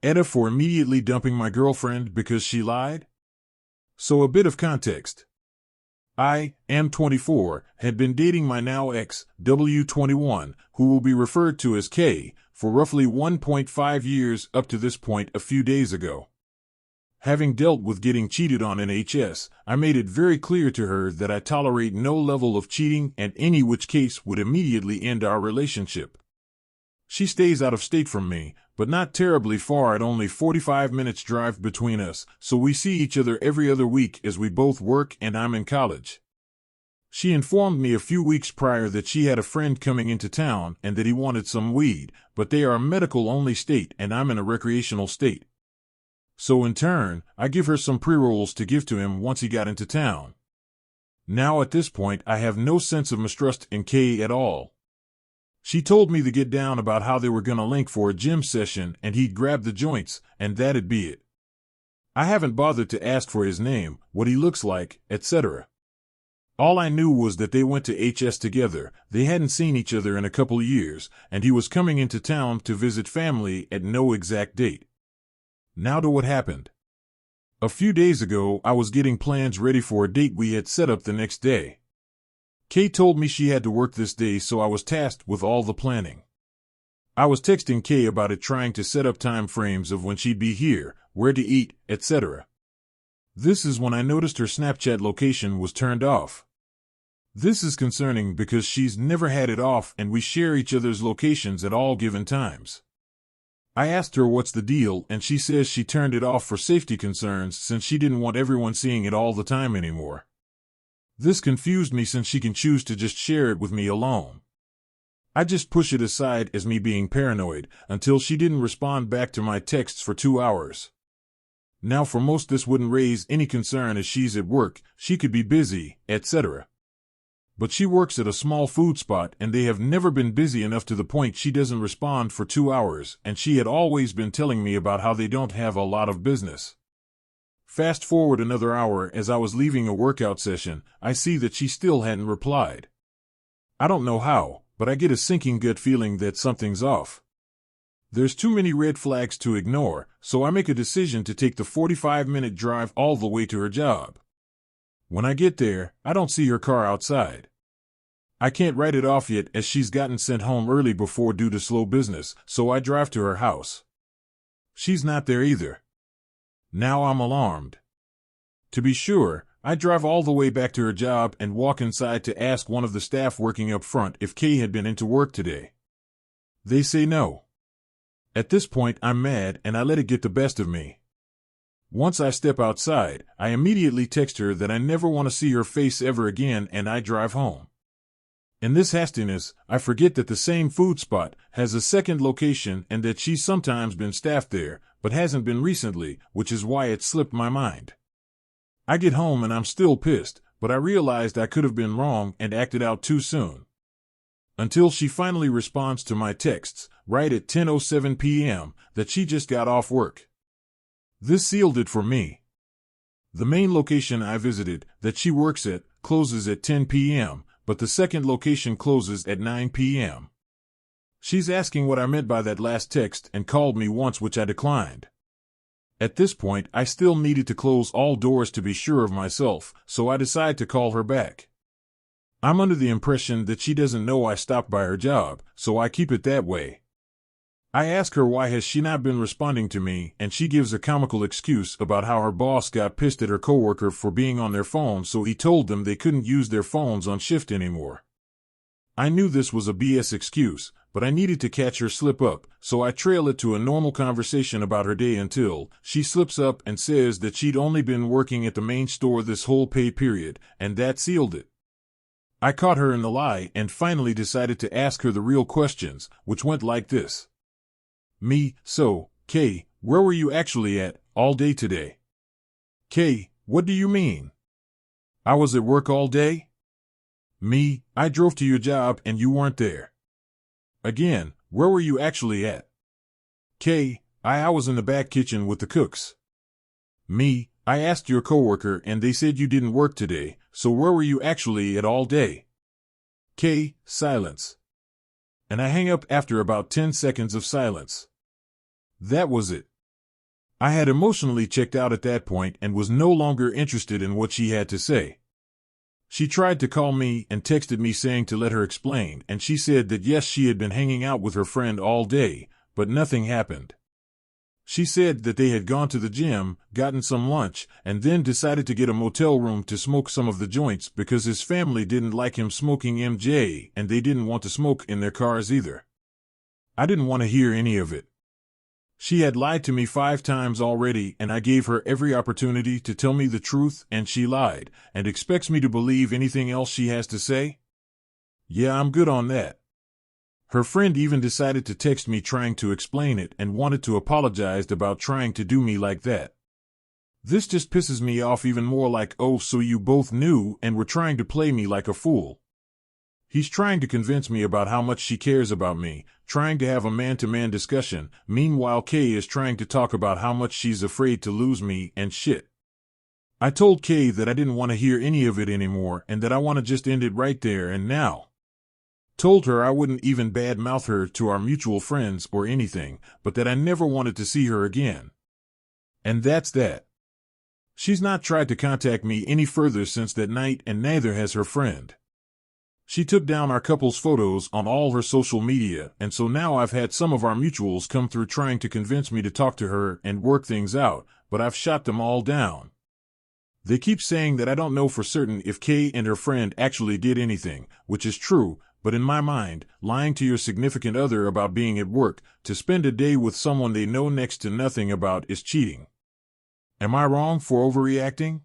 Edda for immediately dumping my girlfriend because she lied? So a bit of context. I, am 24, had been dating my now ex, W21, who will be referred to as K, for roughly 1.5 years up to this point a few days ago. Having dealt with getting cheated on in HS, I made it very clear to her that I tolerate no level of cheating and any which case would immediately end our relationship. She stays out of state from me, but not terribly far at only 45 minutes drive between us, so we see each other every other week as we both work and I'm in college. She informed me a few weeks prior that she had a friend coming into town and that he wanted some weed, but they are a medical-only state and I'm in a recreational state. So in turn, I give her some pre-rolls to give to him once he got into town. Now at this point I have no sense of mistrust in Kay at all. She told me to get down about how they were gonna link for a gym session and he'd grab the joints, and that'd be it. I haven't bothered to ask for his name, what he looks like, etc. All I knew was that they went to HS together, they hadn't seen each other in a couple years, and he was coming into town to visit family at no exact date. Now to what happened. A few days ago I was getting plans ready for a date we had set up the next day. Kay told me she had to work this day, so I was tasked with all the planning. I was texting Kay about it, trying to set up time frames of when she'd be here, where to eat, etc. This is when I noticed her Snapchat location was turned off. This is concerning because she's never had it off and we share each other's locations at all given times. I asked her what's the deal and she says she turned it off for safety concerns since she didn't want everyone seeing it all the time anymore. This confused me since she can choose to just share it with me alone. I just push it aside as me being paranoid until she didn't respond back to my texts for 2 hours. Now for most this wouldn't raise any concern as she's at work, she could be busy, etc. But she works at a small food spot and they have never been busy enough to the point she doesn't respond for 2 hours, and she had always been telling me about how they don't have a lot of business. Fast forward another hour, as I was leaving a workout session, I see that she still hadn't replied. I don't know how, but I get a sinking gut feeling that something's off. There's too many red flags to ignore, so I make a decision to take the 45-minute drive all the way to her job. When I get there, I don't see her car outside. I can't write it off yet as she's gotten sent home early before due to slow business, so I drive to her house. She's not there either. Now I'm alarmed. To be sure, I drive all the way back to her job and walk inside to ask one of the staff working up front if Kay had been into work today. They say no. At this point I'm mad and I let it get the best of me. Once I step outside, I immediately text her that I never want to see her face ever again and I drive home. In this hastiness, I forget that the same food spot has a second location and that she's sometimes been staffed there, but hasn't been recently, which is why it slipped my mind. I get home and I'm still pissed, but I realized I could have been wrong and acted out too soon. Until she finally responds to my texts, right at 10:07 p.m., that she just got off work. This sealed it for me. The main location I visited, that she works at, closes at 10 p.m., but the second location closes at 9 p.m. She's asking what I meant by that last text and called me once, which I declined. At this point, I still needed to close all doors to be sure of myself, so I decide to call her back. I'm under the impression that she doesn't know I stopped by her job, so I keep it that way. I ask her why has she not been responding to me, and she gives a comical excuse about how her boss got pissed at her coworker for being on their phone, so he told them they couldn't use their phones on shift anymore. I knew this was a BS excuse, but I needed to catch her slip up, so I trail it to a normal conversation about her day until she slips up and says that she'd only been working at the main store this whole pay period, and that sealed it. I caught her in the lie and finally decided to ask her the real questions, which went like this. So, Kay, where were you actually at, all day today? Kay, what do you mean? I was at work all day? I drove to your job and you weren't there. Again, where were you actually at? Kay, I was in the back kitchen with the cooks. I asked your coworker and they said you didn't work today, so where were you actually at all day? Kay, silence. And I hang up after about 10 seconds of silence. That was it. I had emotionally checked out at that point and was no longer interested in what she had to say. She tried to call me and texted me saying to let her explain, and she said that yes, she had been hanging out with her friend all day, but nothing happened. She said that they had gone to the gym, gotten some lunch, and then decided to get a motel room to smoke some of the joints because his family didn't like him smoking MJ and they didn't want to smoke in their cars either. I didn't want to hear any of it. She had lied to me 5 times already, and I gave her every opportunity to tell me the truth, and she lied, and expects me to believe anything else she has to say? Yeah, I'm good on that. Her friend even decided to text me trying to explain it and wanted to apologize about trying to do me like that. This just pisses me off even more, like, oh, so you both knew and were trying to play me like a fool. He's trying to convince me about how much she cares about me, trying to have a man-to-man discussion. Meanwhile, Kay is trying to talk about how much she's afraid to lose me and shit. I told Kay that I didn't want to hear any of it anymore and that I want to just end it right there and now. Told her I wouldn't even bad-mouth her to our mutual friends or anything, but that I never wanted to see her again. And that's that. She's not tried to contact me any further since that night, and neither has her friend. She took down our couple's photos on all her social media, and so now I've had some of our mutuals come through trying to convince me to talk to her and work things out, but I've shot them all down. They keep saying that I don't know for certain if Kay and her friend actually did anything, which is true, but in my mind, lying to your significant other about being at work to spend a day with someone they know next to nothing about is cheating. Am I wrong for overreacting?